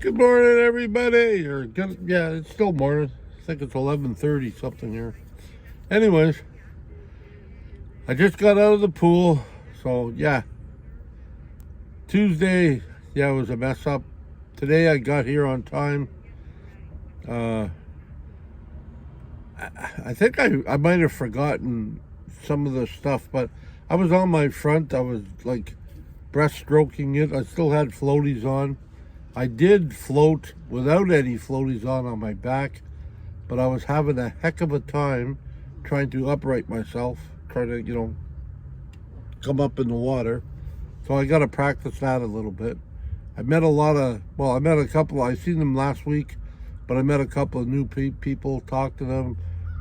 Good morning, everybody. Or good, yeah, it's still morning. I think it's 11:30 something here. Anyways, I just got out of the pool, so yeah. Tuesday, yeah, it was a mess up. Today I got here on time. Uh, I think I might have forgotten some of the stuff, but I was on my front. I was like breaststroking it. I still had floaties on. I did float without any floaties on my back, but I was having a heck of a time trying to upright myself, trying to, come up in the water. So I got to practice that a little bit. I met I met a couple, I seen them last week, but I met a couple of new people, talked to them.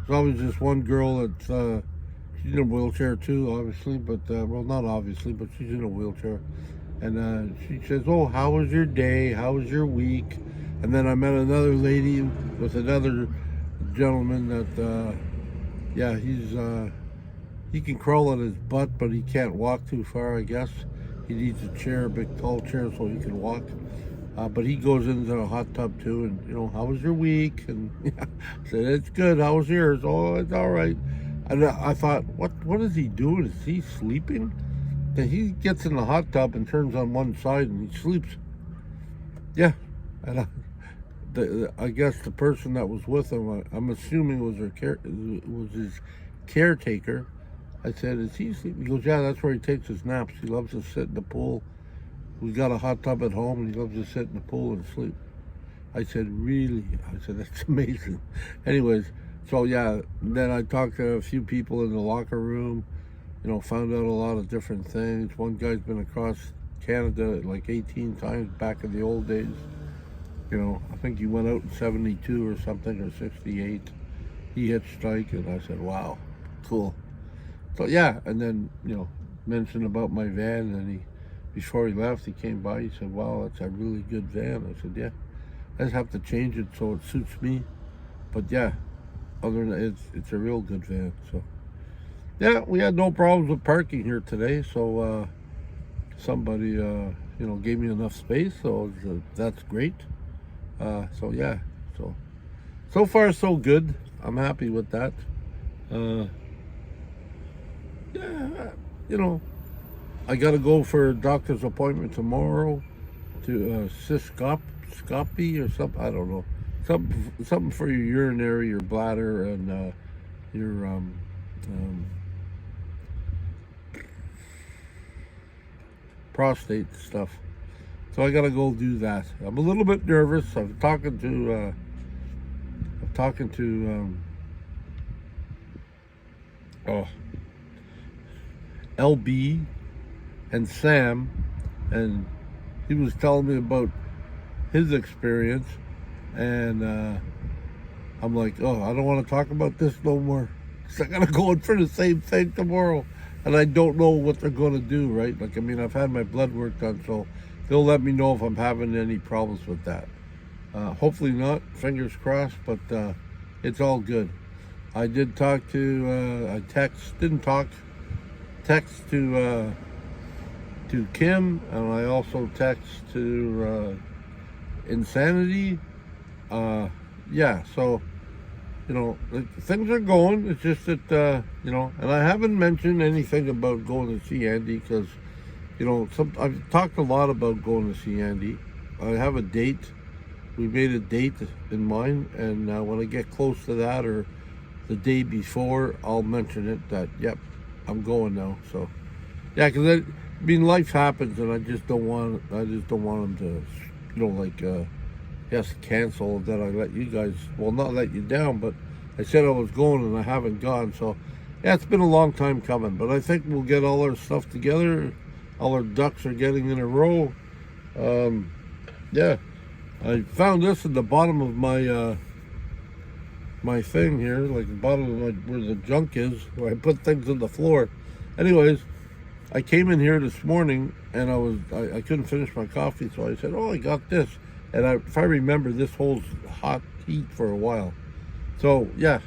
There's always this one girl that's, she's in a wheelchair too, obviously, but, well, not obviously, but she's in a wheelchair. And she says, "Oh, how was your day? How was your week?" And then I met another lady with another gentleman that, yeah, he can crawl on his butt, but he can't walk too far, I guess. He needs a chair, a big tall chair, so he can walk. But he goes into a hot tub too, and how was your week? And yeah, I said, "It's good. How was yours?" "Oh, it's all right." And I thought, what is he doing? Is he sleeping? Then he gets in the hot tub and turns on one side and he sleeps. Yeah, and I guess the person that was with him, I'm assuming was was his caretaker. I said, "Is he sleeping?" He goes, "Yeah, that's where he takes his naps. He loves to sit in the pool. We got a hot tub at home, and he loves to sit in the pool and sleep." I said, "Really?" I said, "That's amazing." Anyways, so yeah, then I talked to a few people in the locker room. Found out a lot of different things. One guy's been across Canada like 18 times back in the old days. I think he went out in 72 or something, or 68. He hit strike, and I said, "Wow, cool." So yeah, and then, mentioned about my van, and before he left, he came by, he said, "Wow, that's a really good van." I said, "Yeah, I just have to change it so it suits me. But yeah, other than that, it's a real good van." So yeah, we had no problems with parking here today. So somebody, gave me enough space. So that's great. So yeah, so far so good. I'm happy with that. Uh, yeah, I got to go for a doctor's appointment tomorrow to cystoscopy or something. I don't know. Something for your urinary, your bladder, and your prostate stuff. So I gotta go do that. I'm a little bit nervous. Oh, LB and Sam, and he was telling me about his experience, and I'm like, "Oh, I don't want to talk about this no more." So I gotta go in for the same thing tomorrow, and I don't know what they're gonna do. Right? Like, I mean, I've had my blood work done, so they'll let me know if I'm having any problems with that. Hopefully not. Fingers crossed. But it's all good. I did talk to. Text to Kim, and I also text to Insanity. Yeah, so things are going. It's just that and I haven't mentioned anything about going to see Andy because I've talked a lot about going to see Andy. I have a date. We made a date in mind, and when I get close to that or the day before, I'll mention it that yep, I'm going now. So yeah, because life happens, and I just don't want him to, yes, cancel that I let you guys, well, not let you down, but I said I was going and I haven't gone. So yeah, it's been a long time coming, but I think we'll get all our stuff together. All our ducks are getting in a row. Yeah, I found this at the bottom of my my thing here, like the bottom of where the junk is, where I put things on the floor. Anyways, I came in here this morning and I couldn't finish my coffee, so I said, "Oh, I got this." And if I remember, this holds hot heat for a while. So yeah,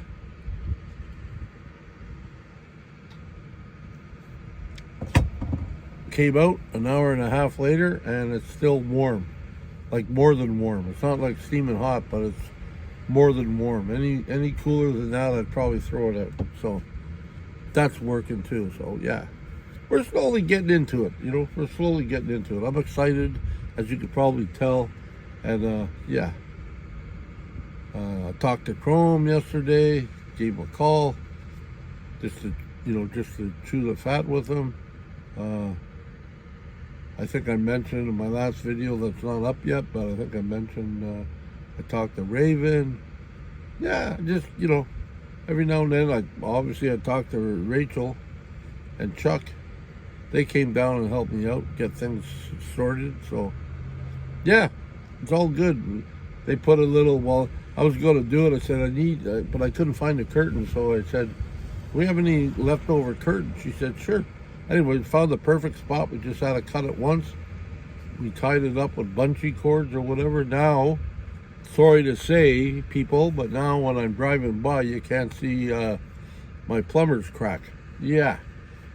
came out an hour and a half later, and it's still warm. like more than warm. It's not like steaming hot, but it's more than warm. Any cooler than that, I'd probably throw it out. So that's working too. So yeah, we're slowly getting into it. You know, we're slowly getting into it. I'm excited, as you could probably tell, and yeah. I talked to Chrome yesterday. Gave him a call, just to chew the fat with him. I think I mentioned in my last video that's not up yet, but I think I mentioned I talked to Raven. Yeah, just, every now and then, I talked to Rachel and Chuck. They came down and helped me out, get things sorted. So, yeah, it's all good. They put a little, well, I was going to do it. I said, but I couldn't find a curtain. So I said, do we have any leftover curtains? She said, sure. Anyway, we found the perfect spot. We just had to cut it once. We tied it up with bungee cords or whatever. Now, sorry to say, people, but now when I'm driving by, you can't see my plumber's crack. Yeah.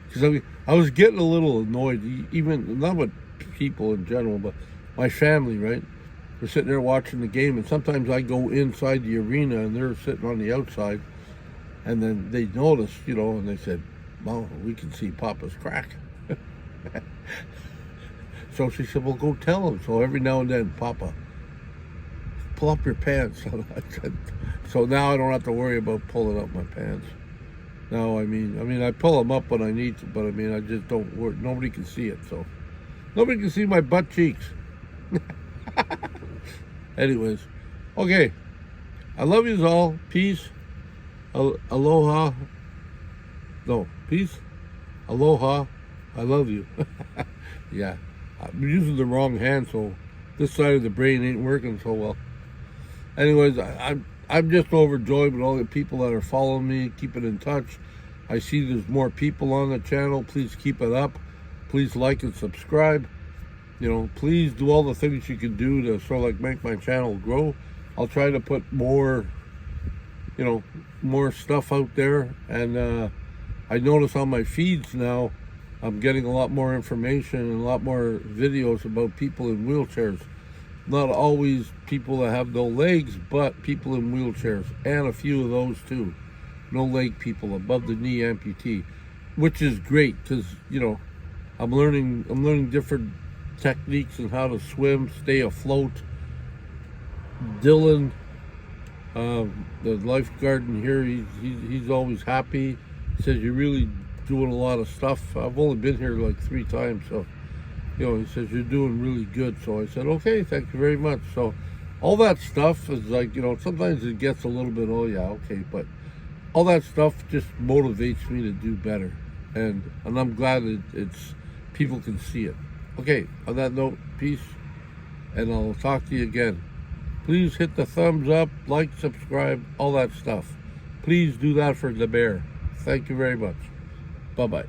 Because I was getting a little annoyed, even not with people in general, but my family, right? We're sitting there watching the game, and sometimes I go inside the arena, and they're sitting on the outside, and then they noticed, and they said, well, we can see Papa's crack. So she said, well, go tell him. So every now and then, Papa, pull up your pants. So now I don't have to worry about pulling up my pants. No, I mean, I pull them up when I need to, but I mean, I just don't worry. Nobody can see it, so nobody can see my butt cheeks. Anyways, okay. I love yous all. Peace. Aloha. No, peace. Aloha. I love you. Yeah. I'm using the wrong hand, so this side of the brain ain't working so well. Anyways, I'm just overjoyed with all the people that are following me, keeping in touch. I see there's more people on the channel. Please keep it up. Please like and subscribe. Please do all the things you can do to sort of like make my channel grow. I'll try to put more, more stuff out there. And I notice on my feeds now, I'm getting a lot more information and a lot more videos about people in wheelchairs. Not always people that have no legs, but people in wheelchairs, and a few of those too. No leg people, above the knee amputee, which is great because I'm learning different techniques and how to swim, stay afloat. Dylan, the lifeguard in here, he's always happy. He says you're really doing a lot of stuff. I've only been here like 3 times, so he says you're doing really good. So I said, okay, thank you very much. So all that stuff is like, sometimes it gets a little bit, oh yeah, okay, but all that stuff just motivates me to do better, and I'm glad it's people can see it. Okay, on that note, peace, and I'll talk to you again. Please hit the thumbs up, like, subscribe, all that stuff. Please do that for the bear. Thank you very much. Bye-bye.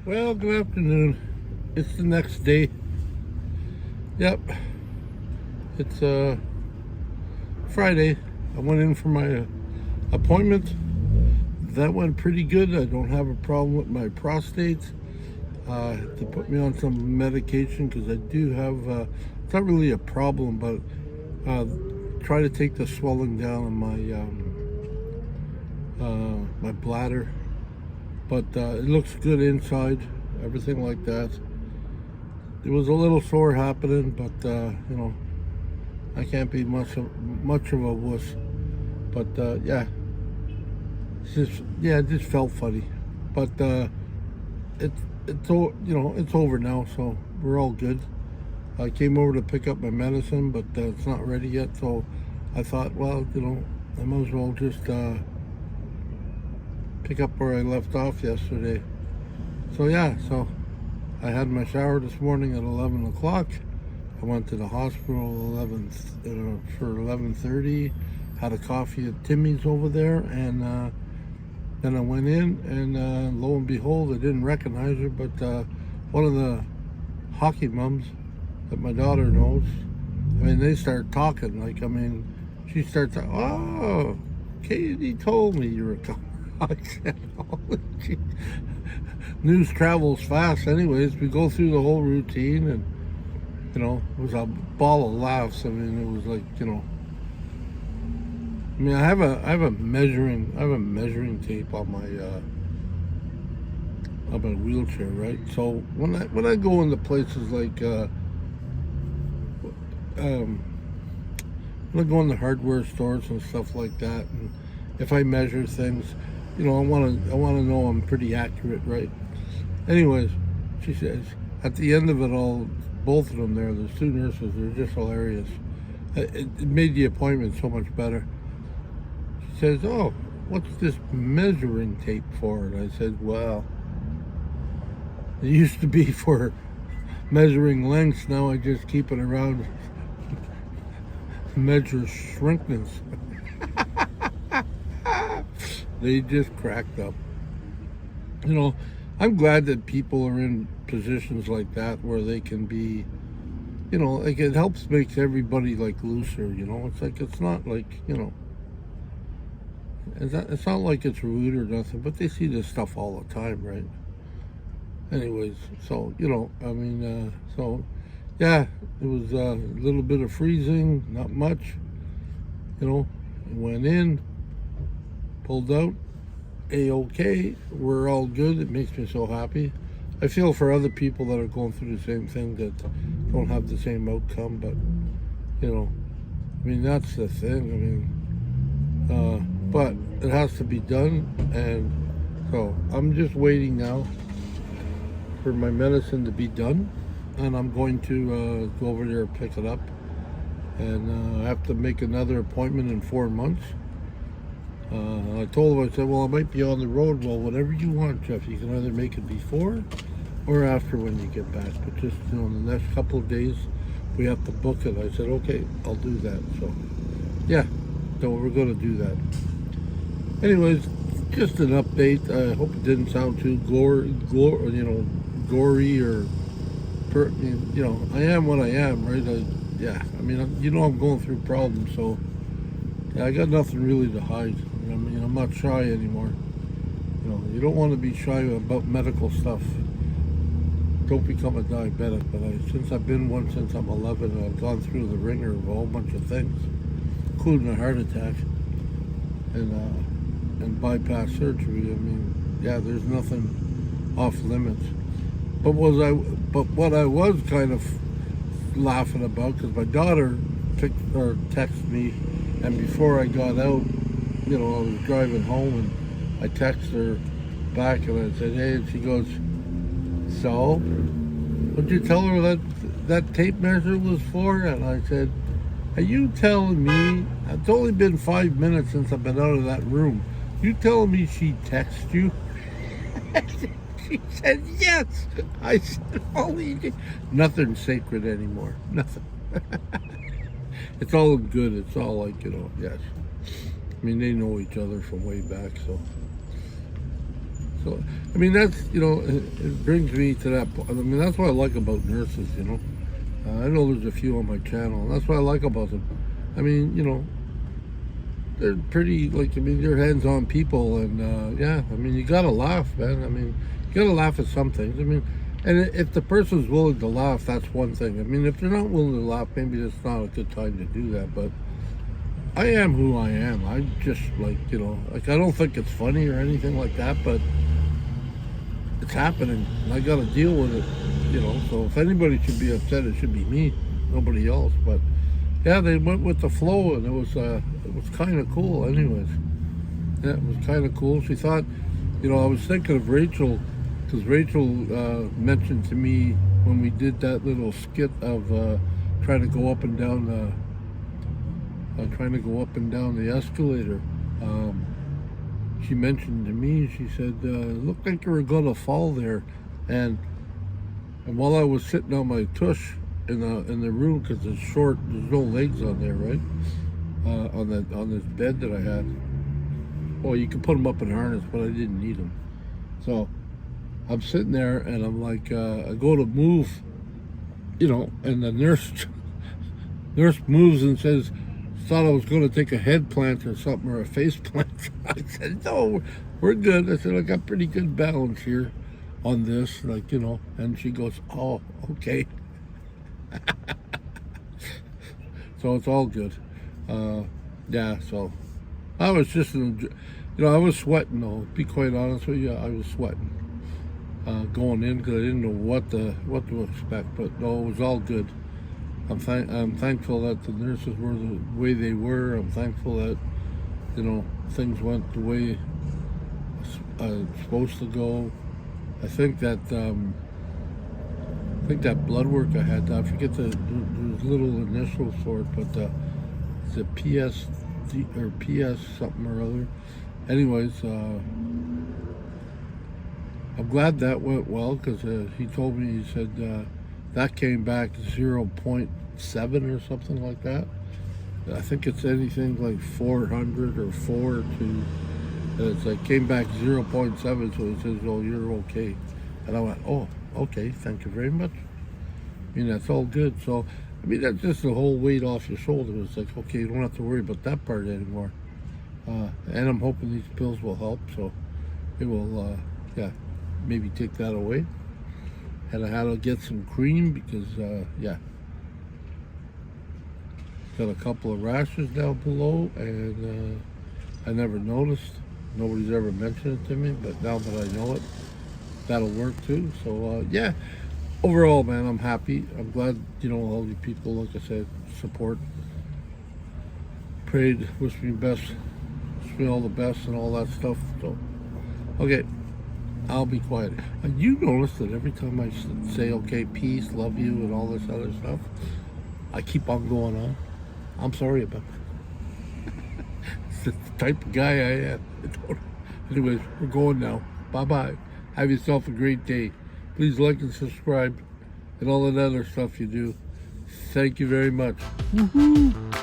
Well, good afternoon. It's the next day. Yep. It's Friday. I went in for my appointment. That went pretty good. I don't have a problem with my prostate. They put me on some medication because I do have, it's not really a problem, but try to take the swelling down in my bladder. But it looks good inside, everything like that. It was a little sore happening, but I can't be much of a wuss. But yeah, it just felt funny. But it's over now, so we're all good. I came over to pick up my medicine, but it's not ready yet, so I thought, well, I might as well just pick up where I left off yesterday. So yeah, so I had my shower this morning at 11 o'clock. I went to the hospital for 11:30, had a coffee at Timmy's over there, and then I went in, and lo and behold, I didn't recognize her, but one of the hockey moms that my daughter knows, they start talking, she starts, oh, Katie told me you were coming. I said, oh, gee. News travels fast anyways. We go through the whole routine, and It was a ball of laughs. I mean, it was like, I mean, I have a measuring tape on my wheelchair, right? So when I go into places like um, when I go into hardware stores and stuff like that, and if I measure things, I want to know I'm pretty accurate, right? Anyways, she says at the end of it all, both of them there, the two nurses, they're just hilarious. It made the appointment so much better. She says, "Oh, what's this measuring tape for?" And I said, "Well, it used to be for measuring lengths. Now I just keep it around to measure shrinkness." They just cracked up. I'm glad that people are in positions like that where they can be, like it helps make everybody like looser. It's like it's not like it's not like it's rude or nothing, but they see this stuff all the time, right? Anyways, so I mean, so yeah, it was a little bit of freezing, not much. Went in, pulled out, A-OK. We're all good. It makes me so happy. I feel for other people that are going through the same thing that don't have the same outcome, but I mean, that's the thing. I mean, but it has to be done, and so I'm just waiting now for my medicine to be done, and I'm going to go over there and pick it up, and I have to make another appointment in 4 months. I told him, I said, well, I might be on the road. Well, whatever you want, Jeff. You can either make it before or after when you get back. But just, in the next couple of days, we have to book it. I said, okay, I'll do that. So, yeah, so we're going to do that. Anyways, just an update. I hope it didn't sound too gory or, I am what I am, right? I mean, I'm going through problems, so yeah, I got nothing really to hide. I mean, I'm not shy anymore. You don't want to be shy about medical stuff. Don't become a diabetic. But since I've been one since I'm 11, I've gone through the ringer of a whole bunch of things, including a heart attack and bypass surgery. I mean, yeah, there's nothing off limits. But what I was kind of laughing about, because my daughter texted me, and before I got out, I was driving home, and I texted her back, and I said, hey, and she goes, so, what'd you tell her that tape measure was for? And I said, are you telling me, it's only been 5 minutes since I've been out of that room, you telling me she texted you? She said, yes. I said, holy, nothing's sacred anymore, nothing. It's all good. It's all like, yes. I mean, they know each other from way back, so I mean, that's, it brings me to that point. I mean, that's what I like about nurses, I know there's a few on my channel, and that's what I like about them. I mean, they're pretty, they're hands-on people, and, yeah, I mean, you gotta laugh, man. I mean, you gotta laugh at some things. I mean, and if the person's willing to laugh, that's one thing. I mean, if they're not willing to laugh, maybe it's not a good time to do that, but I am who I am. I just, I don't think it's funny or anything like that, but it's happening, and I gotta deal with it, so if anybody should be upset, it should be me, nobody else. But yeah, they went with the flow, and it was kind of cool anyways. Yeah, it was kind of cool. She thought, I was thinking of Rachel, because Rachel mentioned to me when we did that little skit of trying to go up and down the escalator. She mentioned to me, she said, it looked like you were going to fall there. And while I was sitting on my tush in the room, because it's short, there's no legs on there, right? On this bed that I had. Well, you can put them up in harness, but I didn't need them. So I'm sitting there, and I'm like, I go to move, and the nurse moves and says, thought I was going to take a head plant or something, or a face plant. I said, no, we're good. I said, I got pretty good balance here on this, and she goes, oh, okay. So it's all good. Yeah, so I was just, I was sweating though. To be quite honest with you, I was sweating going in because I didn't know what to expect. But no, it was all good. I'm thankful that the nurses were the way they were. I'm thankful that things went the way supposed to go. I think that blood work I had. I forget the little initials for it, but it's a PSD or PS something or other. Anyways, I'm glad that went well because he told me, he said that came back 0.7 or something like that. I think it's anything like 400 or 4 to, and it's like came back 0.7, so he says, "Oh, you're okay." And I went, "Oh, okay, thank you very much." I mean, that's all good. So, I mean, that's just the whole weight off your shoulder. It's like, okay, you don't have to worry about that part anymore. And I'm hoping these pills will help, so it will, maybe take that away. And I had to get some cream because, got a couple of rashes down below, and I never noticed. Nobody's ever mentioned it to me, but now that I know it, that'll work too. So, overall, man, I'm happy. I'm glad, all you people, like I said, support, prayed, wish me best, wish me all the best and all that stuff. So, okay, I'll be quiet. You notice that every time I say, okay, peace, love you, and all this other stuff, I keep on going on. I'm sorry about that. It's the type of guy I am. Anyways, we're going now. Bye-bye. Have yourself a great day. Please like and subscribe and all that other stuff you do. Thank you very much. Woohoo!